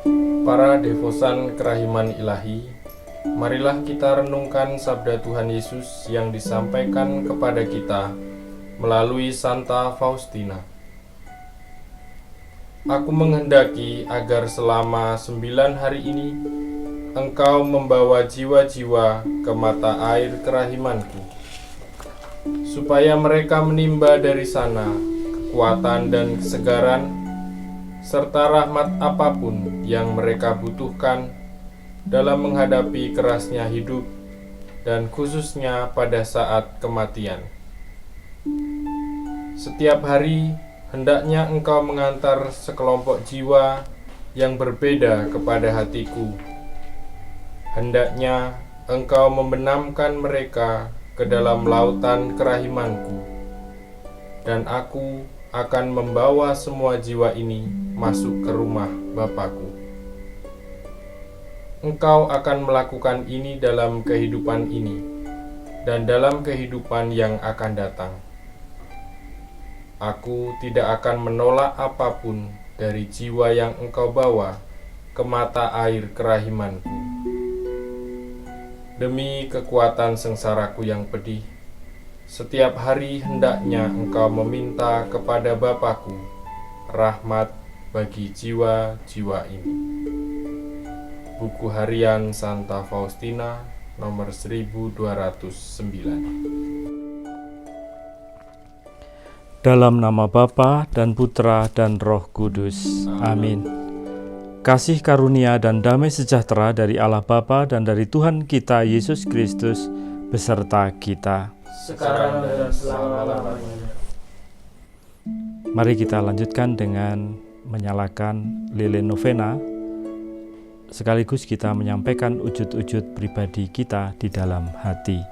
Para devosan kerahiman ilahi, marilah kita renungkan sabda Tuhan Yesus yang disampaikan kepada kita melalui Santa Faustina. Aku menghendaki agar selama 9 hari ini Engkau membawa jiwa-jiwa ke mata air kerahimanku, supaya mereka menimba dari sana kekuatan dan kesegaran, serta rahmat apapun yang mereka butuhkan dalam menghadapi kerasnya hidup, dan khususnya pada saat kematian. Setiap hari, hendaknya Engkau mengantar sekelompok jiwa yang berbeda kepada hatiku. Hendaknya Engkau membenamkan mereka ke dalam lautan kerahimanku, dan aku akan membawa semua jiwa ini masuk ke rumah Bapakku. Engkau akan melakukan ini dalam kehidupan ini dan dalam kehidupan yang akan datang. Aku tidak akan menolak apapun dari jiwa yang Engkau bawa ke mata air kerahimanku. Demi kekuatan sengsaraku yang pedih, setiap hari hendaknya Engkau meminta kepada Bapakku rahmat bagi jiwa-jiwa ini. Buku Harian Santa Faustina nomor 1209. Dalam nama Bapa dan Putra dan Roh Kudus. Amin. Kasih karunia dan damai sejahtera dari Allah Bapa dan dari Tuhan kita Yesus Kristus beserta kita. Sekarang dan selama-lamanya. Mari kita lanjutkan dengan menyalakan lilin novena, sekaligus kita menyampaikan wujud-wujud pribadi kita di dalam hati.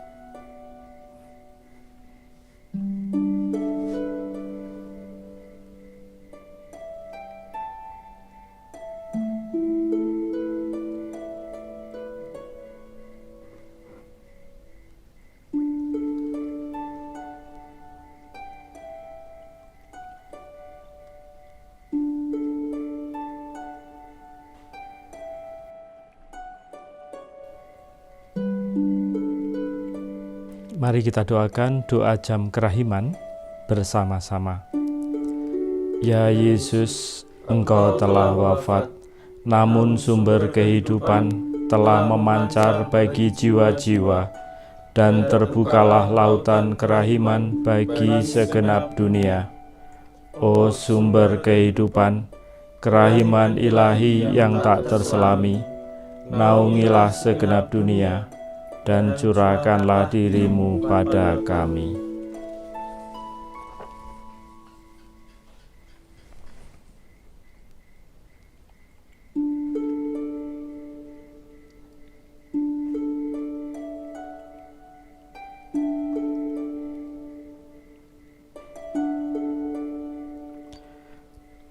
Mari kita doakan doa jam kerahiman bersama-sama. Ya Yesus, Engkau telah wafat, namun sumber kehidupan telah memancar bagi jiwa-jiwa, dan terbukalah lautan kerahiman bagi segenap dunia. O sumber kehidupan, kerahiman ilahi yang tak terselami, naungilah segenap dunia, dan curahkanlah diri-Mu pada kami.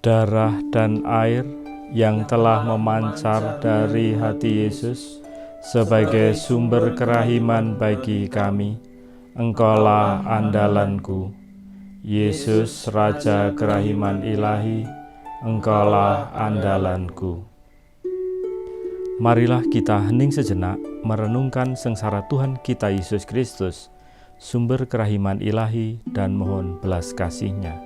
Darah dan air yang telah memancar dari hati Yesus sebagai sumber kerahiman bagi kami, Engkaulah andalanku. Yesus, Raja kerahiman ilahi, Engkaulah andalanku. Marilah kita hening sejenak merenungkan sengsara Tuhan kita Yesus Kristus, sumber kerahiman ilahi, dan mohon belas kasih-Nya.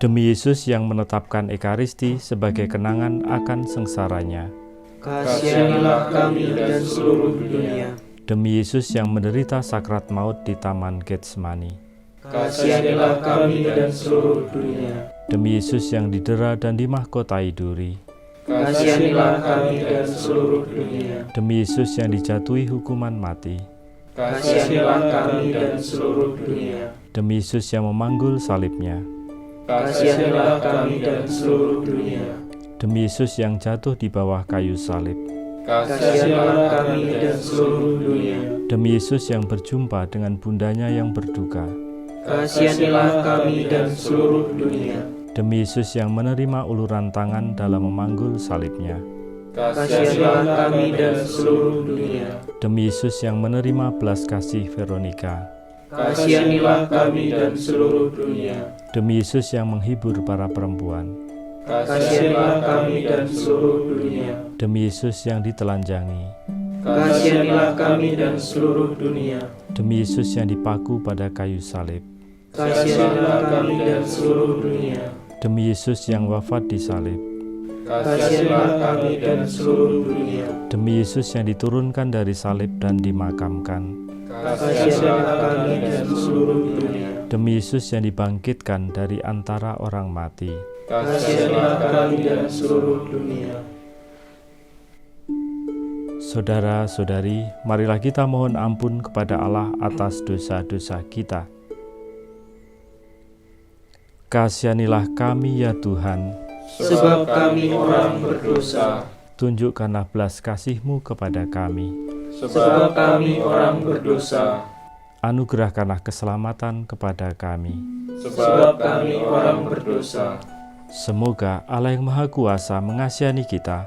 Demi Yesus yang menetapkan Ekaristi sebagai kenangan akan sengsaranya, kasihanilah kami dan seluruh dunia. Demi Yesus yang menderita sakrat maut di Taman Getsemani, kasihanilah kami dan seluruh dunia. Demi Yesus yang didera dan dimahkotai duri, kasihanilah kami dan seluruh dunia. Demi Yesus yang dijatuhi hukuman mati, kasihanilah kami dan seluruh dunia. Demi Yesus yang memanggul salibnya, kasihanilah kami dan seluruh dunia. Demi Yesus yang jatuh di bawah kayu salib, kasihanilah kami dan seluruh dunia. Demi Yesus yang berjumpa dengan bundanya yang berduka, kasihanilah kami dan seluruh dunia. Demi Yesus yang menerima uluran tangan dalam memanggul salibnya, kasihanilah kami dan seluruh dunia. Demi Yesus yang menerima belas kasih Veronika, Kasihanilah kami dan seluruh dunia. Demi Yesus yang menghibur para perempuan. Kasihanilah kami dan seluruh dunia. Demi Yesus yang ditelanjangi. Kasihanilah kami dan seluruh dunia. Demi Yesus yang dipaku pada kayu salib. Kasihanilah kami dan seluruh dunia. Demi Yesus yang wafat di salib. Kasihanilah kami dan seluruh dunia. Demi Yesus yang diturunkan dari salib dan dimakamkan. Kasihanilah kami dan seluruh dunia. Demi Yesus yang dibangkitkan dari antara orang mati. Kasihanilah kami dan seluruh dunia. Saudara-saudari, marilah kita mohon ampun kepada Allah atas dosa-dosa kita. Kasihanilah kami ya Tuhan, Sebab kami orang berdosa. tunjukkanlah belas kasih-Mu kepada kami. Sebab kami orang berdosa. Anugerahkanlah keselamatan kepada kami. Sebab kami orang berdosa. Semoga Allah yang Maha Kuasa mengasihani kita,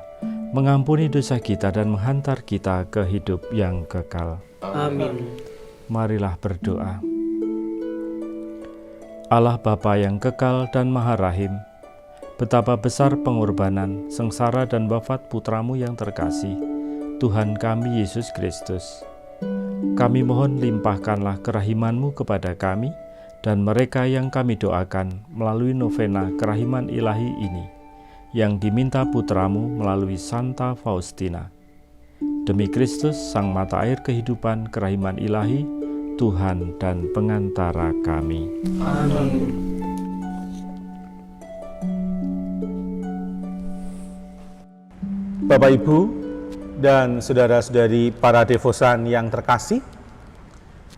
mengampuni dosa kita dan menghantar kita ke hidup yang kekal. Amin. Marilah berdoa. Allah Bapa yang kekal dan Maha Rahim, betapa besar pengorbanan, sengsara dan wafat Putramu yang terkasih, Tuhan kami Yesus Kristus. Kami mohon limpahkanlah kerahiman-Mu kepada kami dan mereka yang kami doakan melalui novena kerahiman ilahi ini, yang diminta Putramu melalui Santa Faustina. Demi Kristus, Sang Mata Air Kehidupan Kerahiman Ilahi, Tuhan dan pengantara kami. Amin. Bapak, Ibu, dan saudara-saudari para devosan yang terkasih,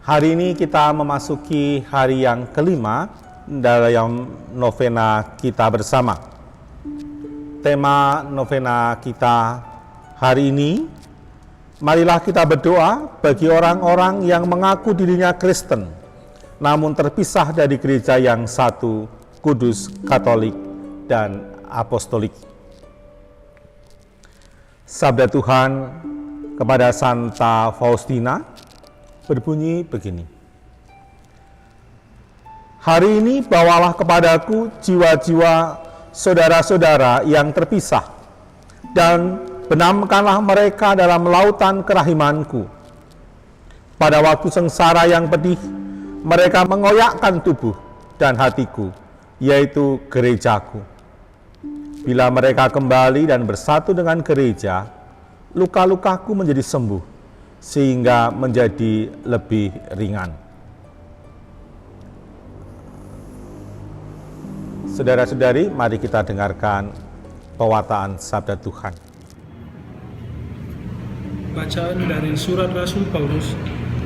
hari ini kita memasuki hari yang kelima dalam novena kita bersama. Tema novena kita hari ini, marilah kita berdoa bagi orang-orang yang mengaku dirinya Kristen, namun terpisah dari gereja yang satu, kudus, katolik, dan apostolik. Sabda Tuhan kepada Santa Faustina berbunyi begini. Hari ini bawalah kepadaku jiwa-jiwa saudara-saudara yang terpisah, dan benamkanlah mereka dalam lautan kerahimanku. Pada waktu sengsara yang pedih, mereka mengoyakkan tubuh dan hatiku, yaitu gerejaku. Bila mereka kembali dan bersatu dengan gereja, luka-lukaku menjadi sembuh, sehingga menjadi lebih ringan. Saudara-saudari, mari kita dengarkan pewartaan sabda Tuhan. Bacaan dari surat Rasul Paulus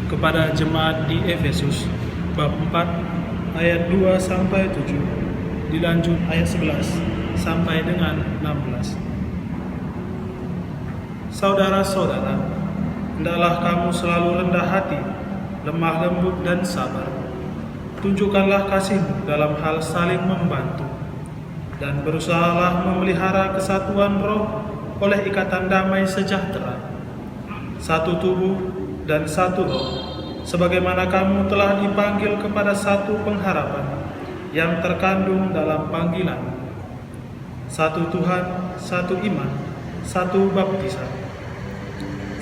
kepada jemaat di Efesus, bab 4 ayat 2 sampai 7, dilanjut ayat 11 sampai dengan 16. Saudara-saudara, hendaklah kamu selalu rendah hati, lemah lembut dan sabar. Tunjukkanlah kasihmu dalam hal saling membantu, dan berusahalah memelihara kesatuan roh oleh ikatan damai sejahtera. Satu tubuh dan satu roh, sebagaimana kamu telah dipanggil kepada satu pengharapan yang terkandung dalam panggilan. Satu Tuhan, satu iman, satu baptisan.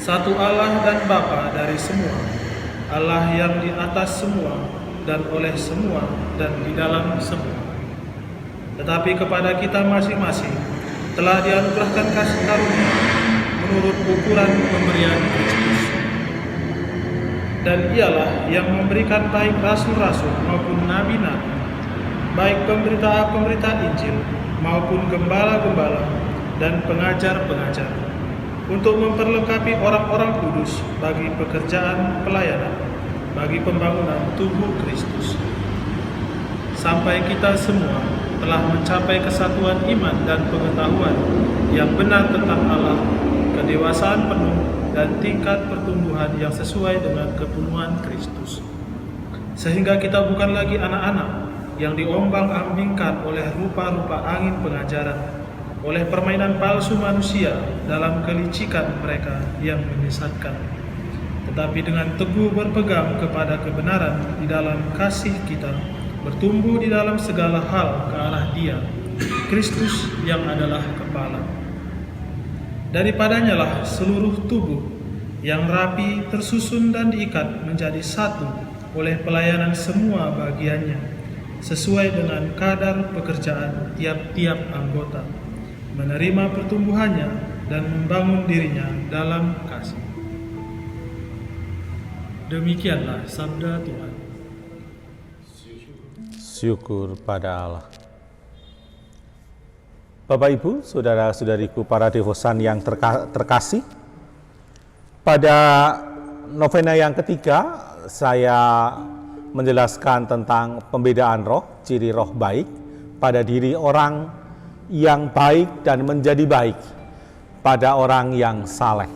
Satu Allah dan Bapa dari semua, Allah yang di atas semua dan oleh semua dan di dalam semua. Tetapi kepada kita masing-masing telah dianugerahkan kasih karunia menurut ukuran pemberian Kristus. Dan ialah yang memberikan baik rasul-rasul maupun nabi-nabi, baik pemberita-pemberita Injil maupun gembala-gembala dan pengajar-pengajar, untuk memperlengkapi orang-orang kudus bagi pekerjaan pelayanan, bagi pembangunan tubuh Kristus, sampai kita semua telah mencapai kesatuan iman dan pengetahuan yang benar tentang Allah, kedewasaan penuh dan tingkat pertumbuhan yang sesuai dengan kepenuhan Kristus, sehingga kita bukan lagi anak-anak yang diombang-ambingkan oleh rupa-rupa angin pengajaran, oleh permainan palsu manusia dalam kelicikan mereka yang menyesatkan. tetapi dengan teguh berpegang kepada kebenaran di dalam kasih kita, bertumbuh di dalam segala hal ke arah Dia, Kristus yang adalah kepala. Daripadanya lah seluruh tubuh yang rapi tersusun dan diikat menjadi satu oleh pelayanan semua bagiannya, sesuai dengan kadar pekerjaan tiap-tiap anggota, menerima pertumbuhannya dan membangun dirinya dalam kasih. Demikianlah sabda Tuhan. Syukur pada Allah. Bapak Ibu, saudara-saudariku para devosan yang terkasih, pada novena yang ketiga saya menjelaskan tentang pembedaan roh, ciri roh baik pada diri orang yang baik dan menjadi baik pada orang yang saleh.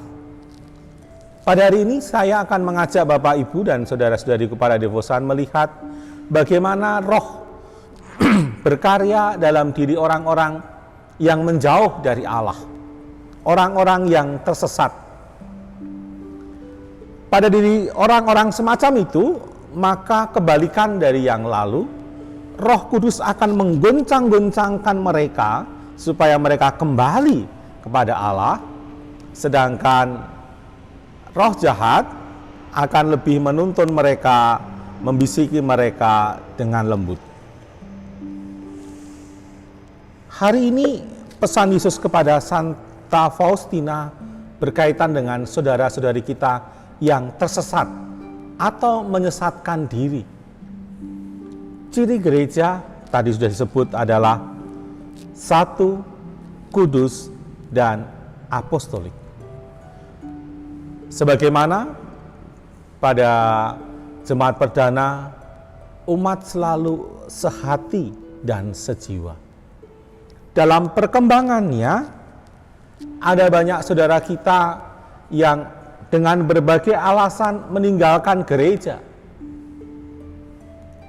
Pada hari ini saya akan mengajak Bapak Ibu dan saudara-saudariku para devosan melihat bagaimana roh berkarya dalam diri orang-orang yang menjauh dari Allah, orang-orang yang tersesat. Pada diri orang-orang semacam itu, maka kebalikan dari yang lalu, Roh Kudus akan menggoncang-goncangkan mereka supaya mereka kembali kepada Allah, sedangkan roh jahat akan lebih menuntun mereka, membisiki mereka dengan lembut. Hari ini pesan Yesus kepada Santa Faustina berkaitan dengan saudara-saudari kita yang tersesat atau menyesatkan diri. Ciri gereja tadi sudah disebut adalah satu, kudus, dan apostolik. Sebagaimana pada jemaat perdana, umat selalu sehati dan sejiwa. Dalam perkembangannya, ada banyak saudara kita yang dengan berbagai alasan meninggalkan gereja.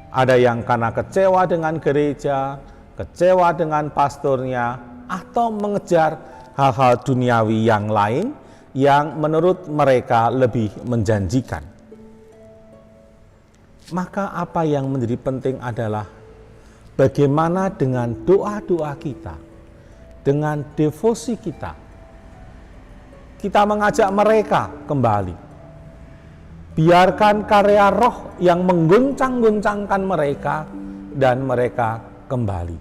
Ada yang karena kecewa dengan gereja, kecewa dengan pastornya, atau mengejar hal-hal duniawi yang lain yang menurut mereka lebih menjanjikan. Maka apa yang menjadi penting adalah bagaimana dengan doa-doa kita, dengan devosi kita, kita mengajak mereka kembali. Biarkan karya roh yang mengguncang-guncangkan mereka dan mereka kembali.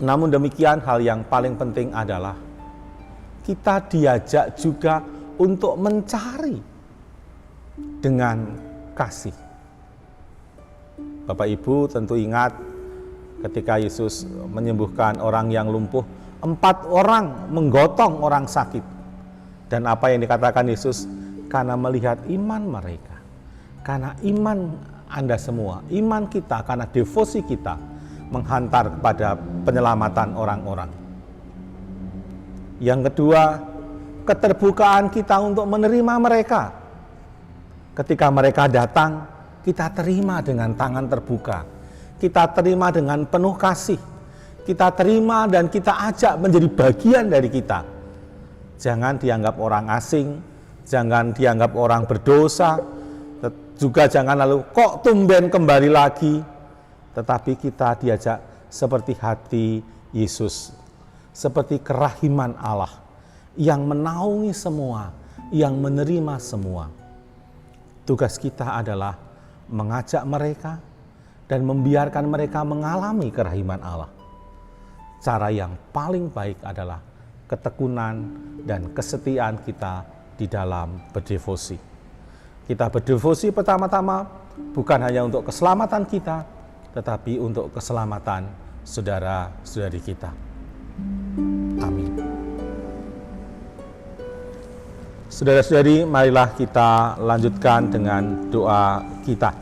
Namun demikian, hal yang paling penting adalah kita diajak juga untuk mencari dengan kasih. Bapak Ibu tentu ingat ketika Yesus menyembuhkan orang yang lumpuh, 4 orang menggotong orang sakit. Dan apa yang dikatakan Yesus? Karena melihat iman mereka, karena iman Anda semua, iman kita, karena devosi kita menghantar kepada penyelamatan orang-orang. Yang kedua, keterbukaan kita untuk menerima mereka. Ketika mereka datang, kita terima dengan tangan terbuka. Kita terima dengan penuh kasih. Kita terima dan kita ajak menjadi bagian dari kita. Jangan dianggap orang asing, jangan dianggap orang berdosa, juga jangan lalu kok tumben kembali lagi. Tetapi kita diajak seperti hati Yesus, seperti kerahiman Allah yang menaungi semua, yang menerima semua. Tugas kita adalah mengajak mereka dan membiarkan mereka mengalami kerahiman Allah. Cara yang paling baik adalah ketekunan dan kesetiaan kita di dalam berdevosi. Kita berdevosi pertama-tama bukan hanya untuk keselamatan kita, tetapi untuk keselamatan saudara-saudari kita. Amin. Saudara-saudari, marilah kita lanjutkan dengan doa kita.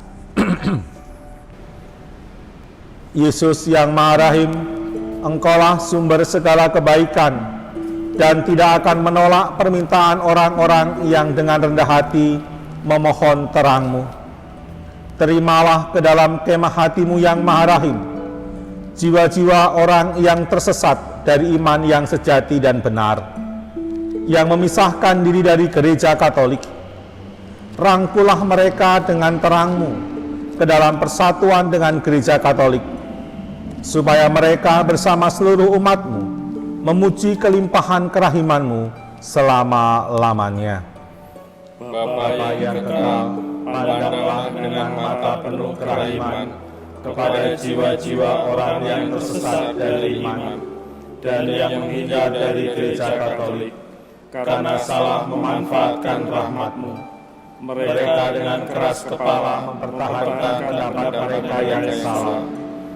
Yesus yang Maha Rahim, Engkaulah sumber segala kebaikan dan tidak akan menolak permintaan orang-orang yang dengan rendah hati memohon terang-Mu. Terimalah ke dalam kemah hati-Mu yang Maha Rahim jiwa-jiwa orang yang tersesat dari iman yang sejati dan benar. yang memisahkan diri dari gereja Katolik. Rangkulah mereka dengan terang-Mu ke dalam persatuan dengan gereja Katolik, supaya mereka bersama seluruh umat-Mu memuji kelimpahan kerahiman-Mu selama-lamanya. Bapa yang kekal, pandanglah dengan mata penuh kerahiman kepada jiwa-jiwa orang yang tersesat dari iman dan yang menghindar dari gereja Katolik karena salah memanfaatkan rahmat-Mu. Mereka dengan keras kepala mempertahankan pendapat mereka yang salah.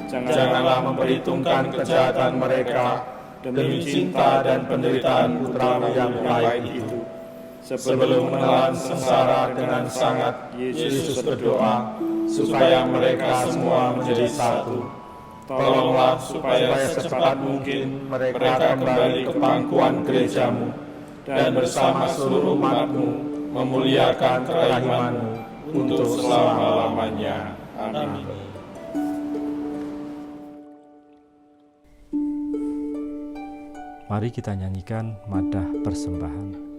Janganlah memperhitungkan kejahatan mereka demi cinta dan penderitaan putra-Mu yang baik itu. Sebelum menelan sengsara dengan sangat, Yesus berdoa supaya mereka semua menjadi satu. Tolonglah supaya secepat mungkin mereka kembali ke pangkuan gereja-Mu dan bersama seluruh umat-Mu memuliakan kerahiman-Mu untuk selama-lamanya. Amin. Mari kita nyanyikan madah persembahan.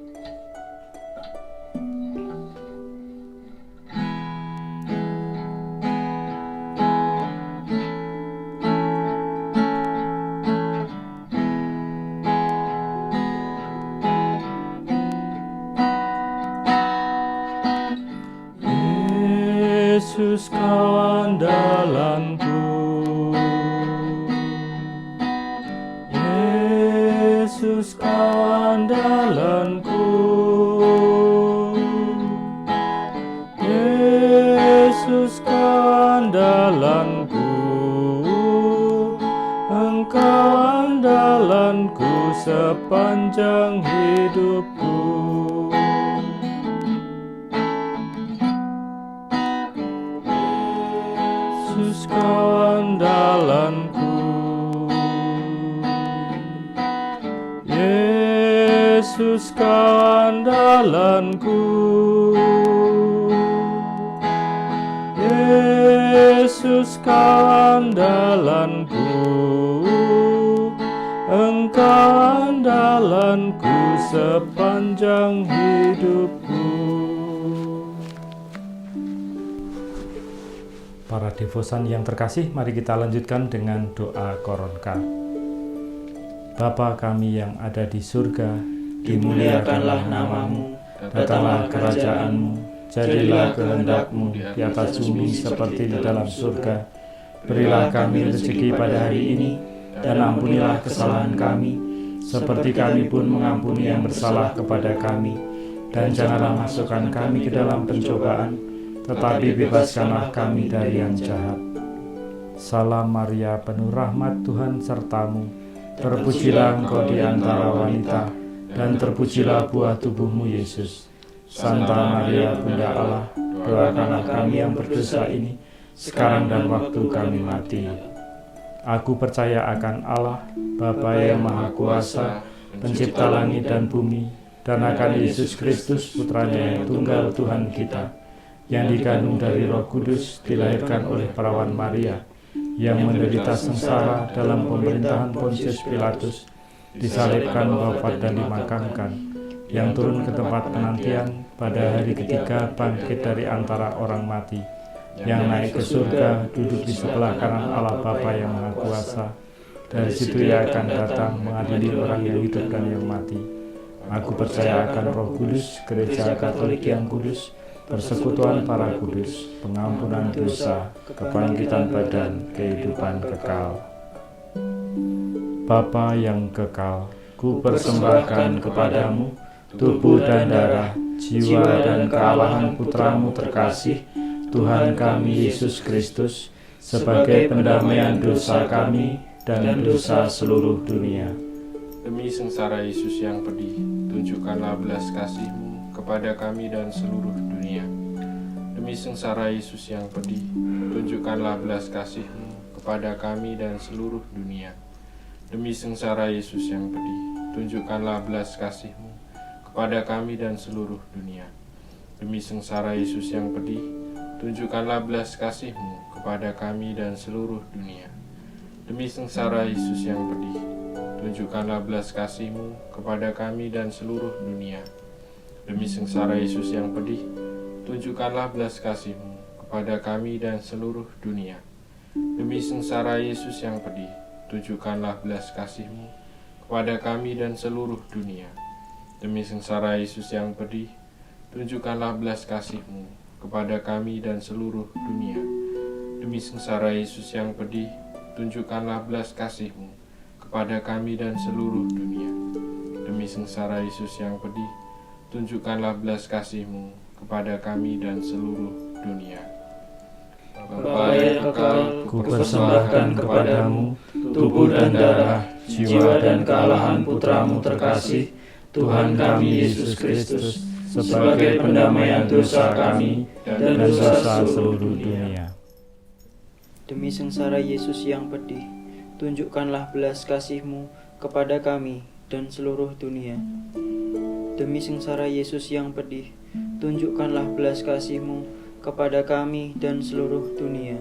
Yesus Kau andalanku, Yesus Kau andalanku, Yesus Kau andalanku, Engkau andalanku sepanjang hidupku. Yesus Kau andalanku, Yesus Kau andalanku, Yesus Kau andalanku, Engkau andalanku sepanjang hidupku. Para devosan yang terkasih, mari kita lanjutkan dengan doa koronka. Bapa kami yang ada di surga, dimuliakanlah nama-Mu, datanglah kerajaan-Mu, jadilah kehendak-Mu di atas bumi seperti di dalam surga. Berilah kami rezeki pada hari ini, dan ampunilah kesalahan kami, seperti kami pun mengampuni yang bersalah kepada kami. Dan janganlah masukkan kami ke dalam pencobaan, tetapi bebaskanlah kami dari yang jahat. Salam Maria, penuh rahmat, Tuhan serta-Mu. Terpujilah Engkau di antara wanita, dan terpujilah buah tubuh-Mu, Yesus. Santa Maria, Bunda Allah, doakanlah kami yang berdosa ini, sekarang dan waktu kami mati. Aku percaya akan Allah, Bapa yang Maha Kuasa, Pencipta langit dan bumi, dan akan Yesus Kristus, Putranya yang tunggal Tuhan kita, yang dikandung dari Roh Kudus, dilahirkan oleh perawan Maria, yang menderita sengsara dalam pemerintahan Pontius Pilatus, disalibkan, wafat dan dimakamkan, yang turun ke tempat penantian, pada hari ketiga bangkit dari antara orang mati, yang naik ke surga, duduk di sebelah kanan Allah Bapa yang Maha Kuasa. Dari situ Ia akan datang mengadili orang yang hidup dan yang mati. Aku percaya akan Roh Kudus, Gereja Katolik yang kudus, persekutuan para kudus, pengampunan dosa, kebangkitan badan, kehidupan kekal. Bapa yang kekal, ku persembahkan kepadamu tubuh dan darah, jiwa dan kealahan Putra-Mu terkasih, Tuhan kami Yesus Kristus, sebagai pendamaian dosa kami dan dosa seluruh dunia. Demi sengsara Yesus yang pedih, tunjukkanlah belas kasih-Mu kepada kami dan seluruh dunia. Demi sengsara Yesus yang pedih, tunjukkanlah belas kasih-Mu kepada kami dan seluruh dunia. Demi sengsara Yesus yang pedih, tunjukkanlah belas kasih-Mu kepada kami dan seluruh dunia. Demi sengsara Yesus yang pedih, tunjukkanlah belas kasih-Mu kepada kami dan seluruh dunia. Demi sengsara Yesus yang pedih, tunjukkanlah belas kasih-Mu kepada kami dan seluruh dunia. Demi sengsara Yesus yang pedih, tunjukkanlah belas kasih-Mu kepada kami dan seluruh dunia. Demi sengsara Yesus yang pedih, tunjukkanlah belas kasih-Mu kepada kami dan seluruh dunia. Demi sengsara Yesus yang pedih, tunjukkanlah belas kasih-Mu kepada kami dan seluruh dunia. Demi sengsara Yesus yang pedih, tunjukkanlah belas kasih-Mu kepada kami dan seluruh dunia. Demi sengsara Yesus yang pedih, tunjukkanlah belas kasih-Mu kepada kami dan seluruh dunia. Bapa yang kekal, kupersembahkan kepadamu tubuh dan darah, jiwa dan kealahan Putra-Mu terkasih, Tuhan kami Yesus Kristus, sebagai pendamaian dosa kami dan dosa seluruh dunia. Demi sengsara Yesus yang pedih, tunjukkanlah belas kasih-Mu kepada kami dan seluruh dunia. Demi sengsara Yesus yang pedih, tunjukkanlah belas kasih-Mu kepada kami dan seluruh dunia.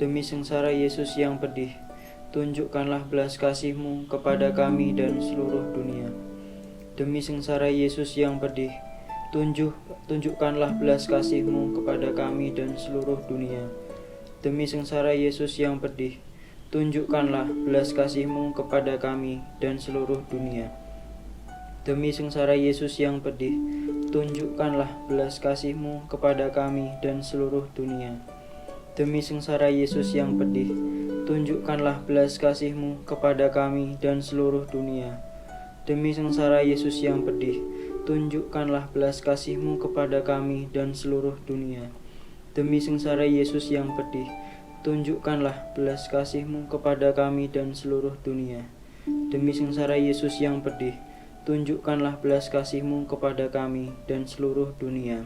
Demi sengsara Yesus yang pedih, tunjukkanlah belas kasih-Mu kepada kami dan seluruh dunia. Demi sengsara Yesus yang pedih, tunjukkanlah belas kasih-Mu kepada kami dan seluruh dunia. Demi sengsara Yesus yang pedih, tunjukkanlah belas kasih-Mu kepada kami dan seluruh dunia. Demi sengsara Yesus yang pedih, tunjukkanlah belas kasih-Mu kepada kami dan seluruh dunia. Demi sengsara Yesus yang pedih, tunjukkanlah belas kasih-Mu kepada kami dan seluruh dunia. Demi sengsara Yesus yang pedih, tunjukkanlah belas kasih-Mu kepada kami dan seluruh dunia. Demi sengsara Yesus yang pedih, tunjukkanlah belas kasih-Mu kepada kami dan seluruh dunia. Demi sengsara Yesus yang pedih, tunjukkanlah belas kasih-Mu kepada kami dan seluruh dunia.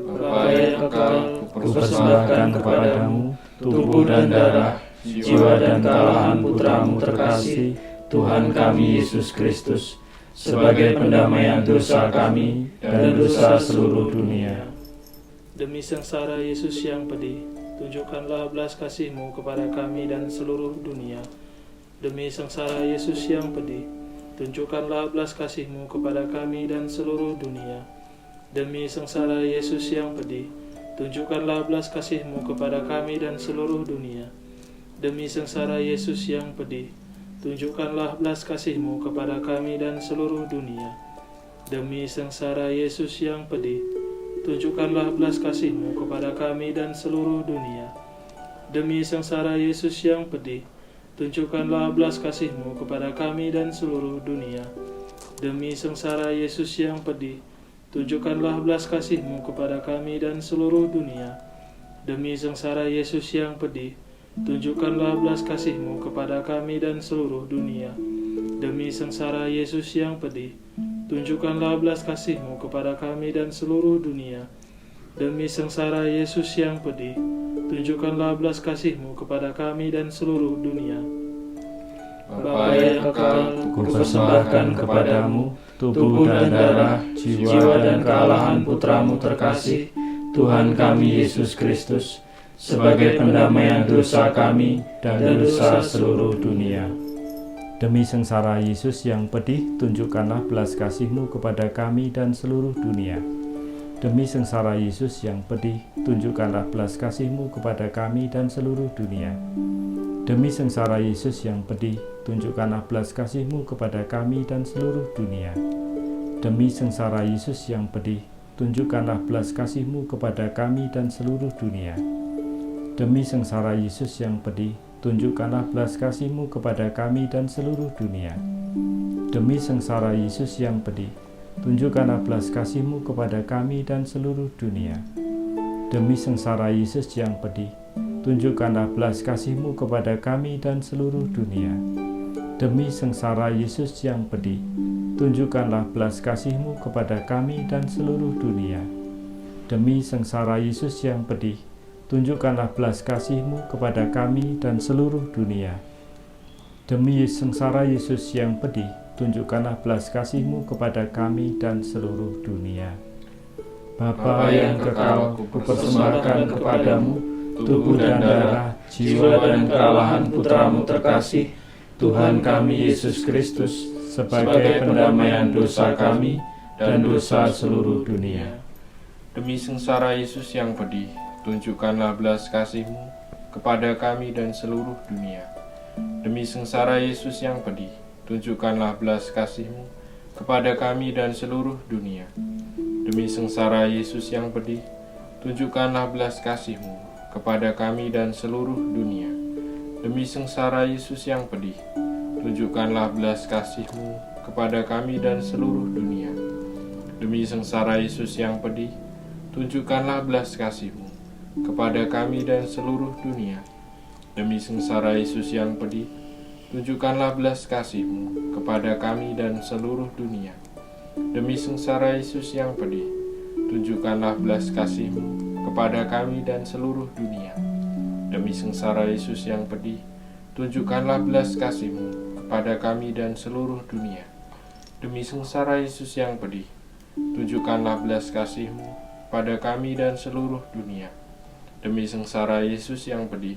Bapa yang kekal, kupersembahkan kepadamu tubuh dan darah, jiwa dan kealahan Putra-Mu terkasih, Tuhan kami Yesus Kristus, sebagai pendamaian dosa kami dan dosa seluruh dunia. Demi sengsara Yesus yang pedih, tunjukkanlah belas kasih-Mu kepada kami dan seluruh dunia. Demi sengsara Yesus yang pedih, tunjukkanlah belas kasih-Mu kepada kami dan seluruh dunia. Demi sengsara Yesus yang pedih, tunjukkanlah belas kasih-Mu kepada kami dan seluruh dunia. Demi sengsara Yesus yang pedih, tunjukkanlah belas kasih-Mu kepada kami dan seluruh dunia. Demi sengsara Yesus yang pedih, tunjukkanlah belas kasih-Mu kepada kami dan seluruh dunia. Demi sengsara Yesus yang pedih, tunjukkanlah belas kasih-Mu kepada kami dan seluruh dunia. Demi sengsara Yesus yang pedih, tunjukkanlah belas kasih-Mu kepada kami dan seluruh dunia. Demi sengsara Yesus yang pedih, tunjukkanlah belas kasih-Mu kepada kami dan seluruh dunia. Demi sengsara Yesus yang pedih, tunjukkanlah belas kasih-Mu kepada kami dan seluruh dunia. Demi sengsara Yesus yang pedih, tunjukkanlah belas kasih-Mu kepada kami dan seluruh dunia. Bapa yang kekal, kupersembahkan kepadamu tubuh dan darah, jiwa dan kealahan Putra-Mu terkasih, Tuhan kami Yesus Kristus, sebagai pendamaian dosa kami dan dosa seluruh dunia. Demi sengsara Yesus yang pedih, tunjukkanlah belas kasih-Mu kepada kami dan seluruh dunia. Demi sengsara Yesus yang pedih, tunjukkanlah belas kasih-Mu kepada kami dan seluruh dunia. Demi sengsara Yesus yang pedih, tunjukkanlah belas kasih-Mu kepada kami dan seluruh dunia. Demi sengsara Yesus yang pedih, tunjukkanlah belas kasih-Mu kepada kami dan seluruh dunia. Demi sengsara Yesus yang pedih, tunjukkanlah belas kasih-Mu kepada kami dan seluruh dunia. Demi sengsara Yesus yang pedih, tunjukkanlah belas kasih-Mu kepada kami dan seluruh dunia. Demi sengsara Yesus yang pedih, tunjukkanlah belas kasih-Mu kepada kami dan seluruh dunia. Demi sengsara Yesus yang pedih, tunjukkanlah belas kasih-Mu kepada kami dan seluruh dunia. Demi sengsara Yesus yang pedih, tunjukkanlah belas kasih-Mu kepada kami dan seluruh dunia. Demi sengsara Yesus yang pedih, tunjukkanlah belas kasih-Mu kepada kami dan seluruh dunia. Bapa yang kekal, kupersembahkan kepadamu tubuh dan darah, jiwa dan kealahan Putra-Mu terkasih, Tuhan kami Yesus Kristus, sebagai pendamaian dosa kami dan dosa seluruh dunia. Demi sengsara Yesus yang pedih, tunjukkanlah belas kasih-Mu kepada kami dan seluruh dunia. Demi sengsara Yesus yang pedih, tunjukkanlah belas kasih-Mu kepada kami dan seluruh dunia. Demi sengsara Yesus yang pedih, tunjukkanlah belas kasih-Mu kepada kami dan seluruh dunia. Demi sengsara Yesus yang pedih, tunjukkanlah belas kasih-Mu kepada kami dan seluruh dunia. Demi sengsara Yesus yang pedih, tunjukkanlah belas kasih-Mu kepada kami dan seluruh dunia. Demi sengsara Yesus yang pedih, tunjukkanlah belas kasih-Mu kepada kami dan seluruh dunia. Demi sengsara Yesus yang pedih, tunjukkanlah belas kasih-Mu kepada kami dan seluruh dunia. Demi sengsara Yesus yang pedih, tunjukkanlah belas kasih-Mu kepada kami dan seluruh dunia. Demi sengsara Yesus yang pedih, tunjukkanlah belas kasih-Mu pada kami dan seluruh dunia. Demi sengsara Yesus yang pedih,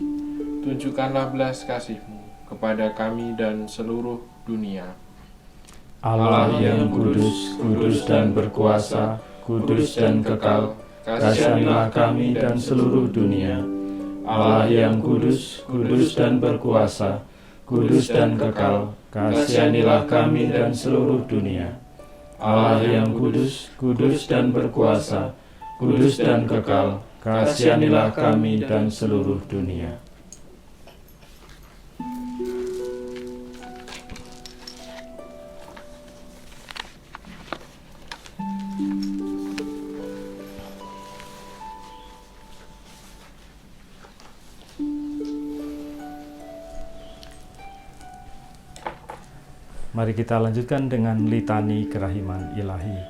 tunjukkanlah belas kasih-Mu kepada kami dan seluruh dunia. Allah yang kudus, kudus dan berkuasa, kudus dan kekal, kasihanilah kami dan seluruh dunia. Allah yang kudus, kudus dan berkuasa, kudus dan kekal, kasihanilah kami dan seluruh dunia. Allah yang kudus, kudus dan berkuasa, kudus dan kekal, kasihanilah kami dan seluruh dunia. Mari kita lanjutkan dengan litani kerahiman ilahi.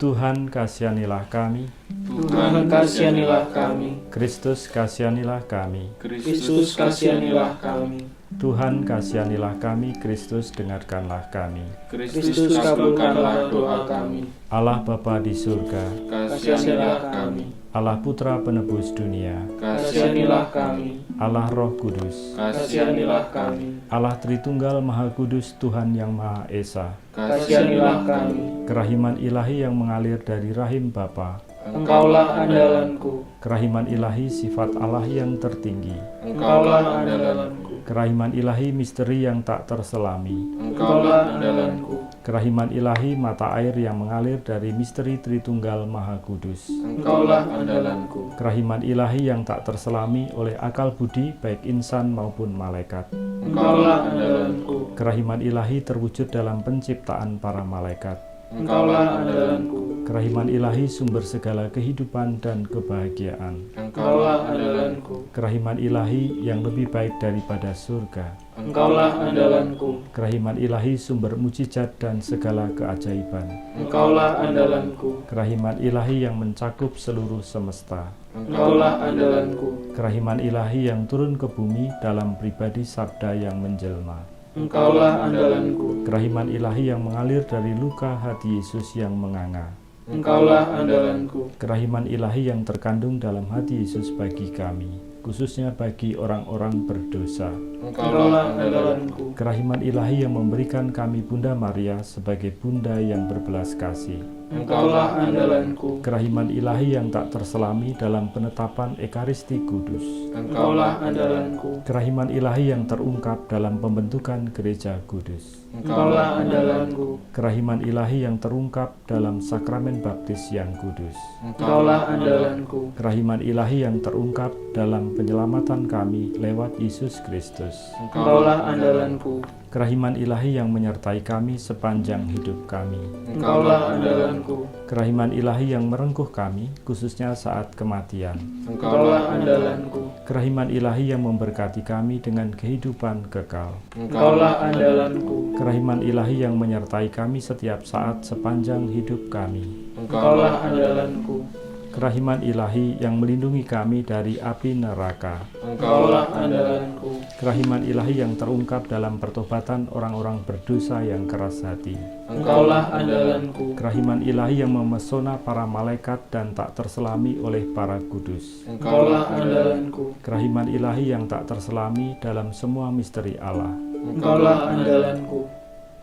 Tuhan kasihanilah kami, Tuhan kasihanilah kami, Kristus kasihanilah kami, Kristus kasihanilah kami, Tuhan kasihanilah kami, Kristus dengarkanlah kami. Kristus kabulkanlah doa kami. Allah Bapa di surga, Kasihanilah kami, Allah Putra penebus dunia, kasihanilah kami, Allah Roh Kudus, kasihanilah kami, Allah Tritunggal Maha Kudus, Tuhan yang Maha Esa, kasihanilah kami. kerahiman ilahi yang mengalir dari rahim Bapa, Engkaulah andalanku, kerahiman ilahi sifat Allah yang tertinggi, Engkaulah andalanku, kerahiman ilahi misteri yang tak terselami, Engkaulah andalanku, kerahiman ilahi mata air yang mengalir dari misteri Tritunggal Maha Kudus, Engkaulah andalanku, kerahiman ilahi yang tak terselami oleh akal budi baik insan maupun malaikat, Engkaulah andalanku, kerahiman ilahi terwujud dalam penciptaan para malaikat, Engkaulah andalanku, kerahiman ilahi sumber segala kehidupan dan kebahagiaan, Engkaulah andalanku, kerahiman ilahi yang lebih baik daripada surga, Engkaulah andalanku, kerahiman ilahi sumber mujizat dan segala keajaiban, Engkaulah andalanku, kerahiman ilahi yang mencakup seluruh semesta, Engkaulah andalanku, kerahiman ilahi yang turun ke bumi dalam pribadi sabda yang menjelma, Engkaulah andalanku, kerahiman ilahi yang mengalir dari luka hati Yesus yang menganga, Engkaulah andalanku, kerahiman ilahi yang terkandung dalam hati Yesus bagi kami, khususnya bagi orang-orang berdosa, Engkaulah andalanku, kerahiman ilahi yang memberikan kami Bunda Maria sebagai Bunda yang berbelas kasih, Engkaulah andalanku, kerahiman ilahi yang tak terselami dalam penetapan Ekaristi Kudus, Engkaulah andalanku, kerahiman ilahi yang terungkap dalam pembentukan Gereja Kudus, Engkaulah andalanku, kerahiman ilahi yang terungkap dalam sakramen baptis yang kudus, Engkaulah andalanku, kerahiman ilahi yang terungkap dalam penyelamatan kami lewat Yesus Kristus, Engkaulah andalanku, kerahiman ilahi yang menyertai kami sepanjang hidup kami, Engkaulah andalanku, kerahiman ilahi yang merengkuh kami khususnya saat kematian, Engkaulah andalanku, kerahiman ilahi yang memberkati kami dengan kehidupan kekal, Engkaulah andalanku, kerahiman ilahi yang menyertai kami setiap saat sepanjang hidup kami, Engkaulah andalanku, Kerahiman ilahi yang melindungi kami dari api neraka. Engkaulah andalanku. Kerahiman ilahi yang terungkap dalam pertobatan orang-orang berdosa yang keras hati. Engkaulah andalanku. Kerahiman ilahi yang memesona para malaikat dan tak terselami oleh para kudus. Engkaulah andalanku. Kerahiman ilahi yang tak terselami dalam semua misteri Allah. Engkaulah andalanku.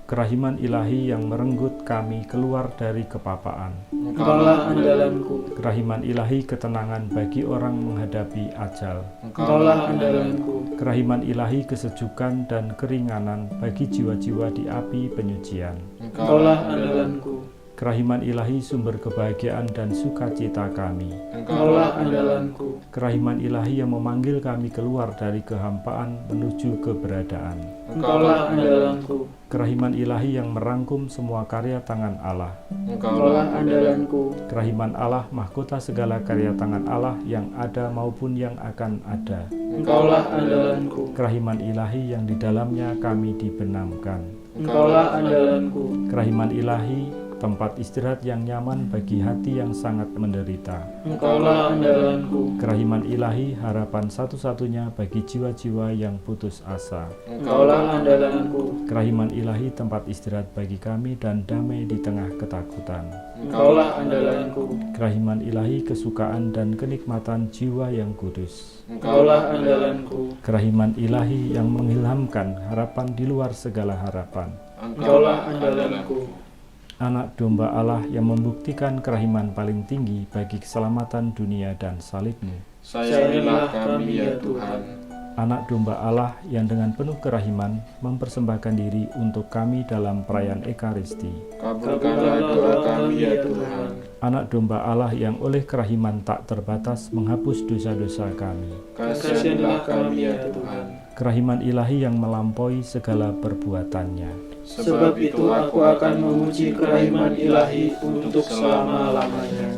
Kerahiman ilahi yang merenggut kami keluar dari kepapaan. Engkaulah andalanku. Kerahiman ilahi ketenangan bagi orang menghadapi ajal. Engkaulah andalanku. Kerahiman ilahi kesejukan dan keringanan bagi jiwa-jiwa di api penyucian. Engkaulah andalanku. Kerahiman ilahi sumber kebahagiaan dan sukacita kami. Engkaulah andalanku. Kerahiman ilahi yang memanggil kami keluar dari kehampaan menuju keberadaan. Engkaulah andalanku. Kerahiman ilahi yang merangkum semua karya tangan Allah. Engkaulah andalanku. Kerahiman Allah mahkota segala karya tangan Allah yang ada maupun yang akan ada. Engkaulah andalanku. Kerahiman ilahi yang di dalamnya kami dibenamkan. Engkaulah andalanku. Kerahiman ilahi tempat istirahat yang nyaman bagi hati yang sangat menderita. Engkaulah andalanku. Kerahiman ilahi harapan satu-satunya bagi jiwa-jiwa yang putus asa. Engkaulah andalanku. Kerahiman ilahi tempat istirahat bagi kami dan damai di tengah ketakutan. Engkaulah andalanku. Kerahiman ilahi kesukaan dan kenikmatan jiwa yang kudus. Engkaulah andalanku. Kerahiman ilahi yang mengilhamkan harapan di luar segala harapan. Engkaulah andalanku. Anak domba Allah yang membuktikan kerahiman paling tinggi bagi keselamatan dunia dan salib-Mu. Sayangilah kami ya Tuhan. Anak domba Allah yang dengan penuh kerahiman mempersembahkan diri untuk kami dalam perayaan Ekaristi. Kabulkanlah doa kami ya Tuhan. Anak domba Allah yang oleh kerahiman tak terbatas menghapus dosa-dosa kami. Kasihilah kami ya Tuhan. Kerahiman ilahi yang melampaui segala perbuatannya. Sebab itu aku akan memuji kerahiman ilahi untuk selama-lamanya.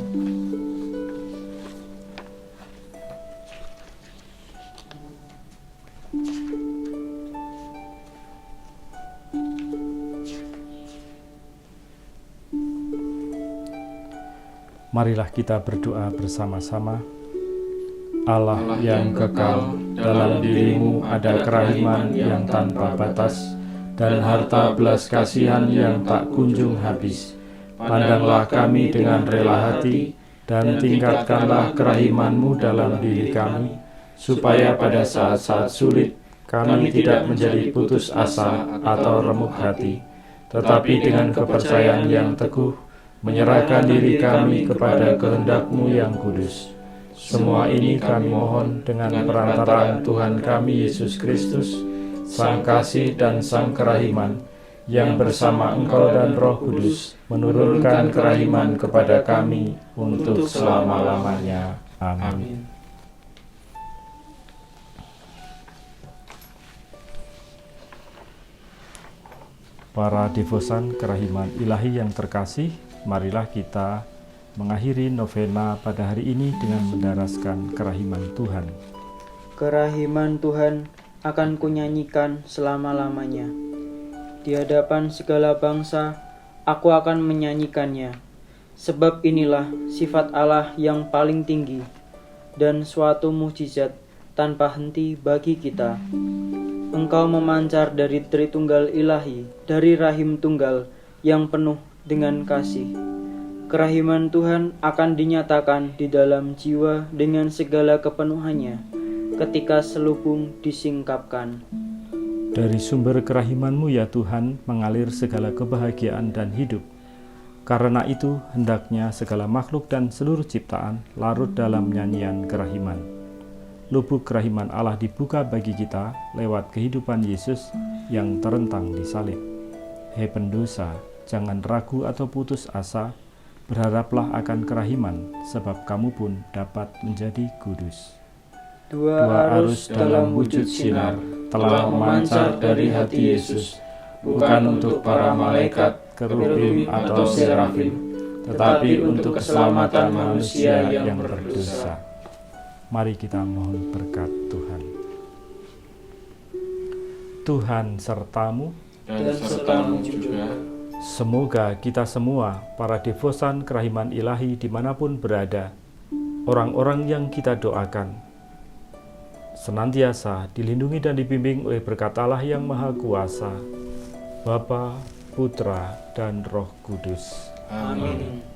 Marilah kita berdoa bersama-sama. Allah yang kekal, dalam dirimu ada kerahiman yang tanpa batas dan harta belas kasihan yang tak kunjung habis. Pandanglah kami dengan rela hati dan tingkatkanlah kerahiman-Mu dalam diri kami, supaya pada saat-saat sulit kami tidak menjadi putus asa atau remuk hati, tetapi dengan kepercayaan yang teguh menyerahkan diri kami kepada kehendak-Mu yang kudus. Semua ini kami mohon dengan perantaraan Tuhan kami Yesus Kristus, Sang Kasih dan Sang Kerahiman, yang bersama Engkau dan Roh Kudus menurunkan kerahiman kepada kami untuk selama-lamanya. Amin. Para devosan kerahiman ilahi yang terkasih, marilah kita mengakhiri novena pada hari ini dengan mendaraskan kerahiman Tuhan. Kerahiman Tuhan akan kunyanyikan selama-lamanya. Di hadapan segala bangsa, aku akan menyanyikannya. Sebab inilah sifat Allah yang paling tinggi dan suatu mukjizat tanpa henti bagi kita. Engkau memancar dari Tritunggal Ilahi, dari rahim tunggal yang penuh dengan kasih. Kerahiman Tuhan akan dinyatakan di dalam jiwa dengan segala kepenuhannya ketika selubung disingkapkan. Dari sumber kerahiman-Mu ya Tuhan mengalir segala kebahagiaan dan hidup. Karena itu hendaknya segala makhluk dan seluruh ciptaan larut dalam nyanyian kerahiman. Lubuk kerahiman Allah dibuka bagi kita lewat kehidupan Yesus yang terentang di salib. Hei pendosa, jangan ragu atau putus asa. Berharaplah akan kerahiman, sebab kamu pun dapat menjadi kudus. Dua arus dalam wujud sinar telah memancar dari hati Yesus, bukan untuk para malaikat, kerubim atau serafim, tetapi untuk keselamatan manusia yang berdosa. Mari kita mohon berkat Tuhan. Tuhan sertamu dan sertamu juga. Semoga kita semua, para devosan kerahiman ilahi dimanapun berada, orang-orang yang kita doakan senantiasa dilindungi dan dibimbing oleh berkat Allah yang Maha Kuasa, Bapa, Putra, dan Roh Kudus. Amin.